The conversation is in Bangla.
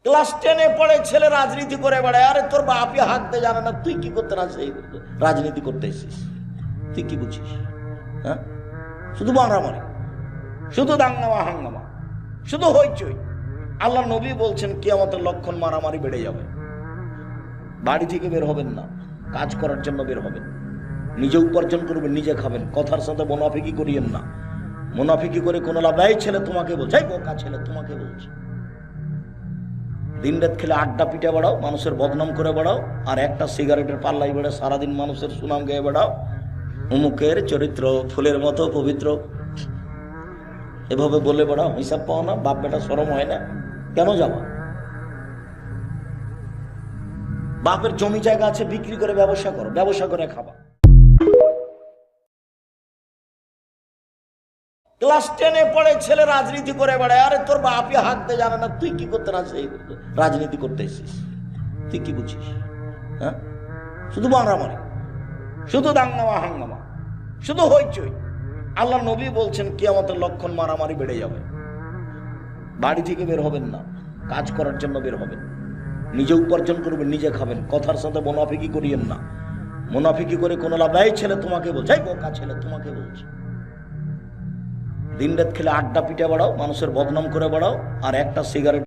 ক্লাস 10-এ পড়ে ছেলে রাজনীতি করে বেড়ায়। আরে তোর বাপই হাঁকতে জানে না, তুই কি করতে রাজনীতি করতে এসেছিস? তুই কি বুঝিস? হ্যাঁ, শুধু মারামারি, শুধু দাঙ্গামা হাঙ্গামা, শুধু হইচই। আল্লাহ নবী বলছেন কিয়ামতের লক্ষণ মারামারি বেড়ে যাবে। বাড়ি থেকে বের হবেন না, কাজ করার জন্য বের হবেন, নিজে উপার্জন করবেন, নিজে খাবেন। কথার সাথে মুনাফিকি করিয়েন না। মুনাফিকি করে কোনো লাভ নাই। ছেলে তোমাকে বলছে, বোকা ছেলে তোমাকে বলছে। দিন রাত খেলে আড্ডা পিটে বেড়াও, মানুষের বদনাম করে বেড়াও, আর একটা সিগারেটের পাল্লাই বেড়ে সারাদিন মানুষের সুনাম গেয়ে বেড়াও। অমুকের চরিত্র ফুলের মতো পবিত্র, এভাবে বলে বেড়াও। হিসাব পাও না? বাপ বেটা শরম হয় না? কেন যাবা? বাপের জমি জায়গা আছে, বিক্রি করে ব্যবসা করো, ব্যবসা করে খাবা। ক্লাস 10-এ পড়ে ছেলে রাজনীতি করে বেড়ায়। আরে তোর বাপই হাঁকতে জানে না, তুই কি করতে রাজনীতি করতে এসেছিস? তুই কি বুঝিস? হ্যাঁ, শুধু মারামারি, শুধু দাঙ্গামা হাঙ্গামা, শুধু হইচই। আল্লাহ নবী বলছেন কিয়ামতের লক্ষণ মারামারি বেড়ে যাবে। বাড়ি থেকে বের হবেন না, কাজ করার জন্য বের হবেন, নিজে উপার্জন করবেন, নিজে খাবেন। কথার সাথে মুনাফিকি করিয়েন না। মুনাফিকি করে কোনো লাভ নাই। ছেলে তোমাকে বলছে, বোকা ছেলে তোমাকে বলছে। দিন রাত খেলে আড্ডা পিটে বেড়াও, মানুষের বদনাম করে বেড়াও, আর একটা সিগারেট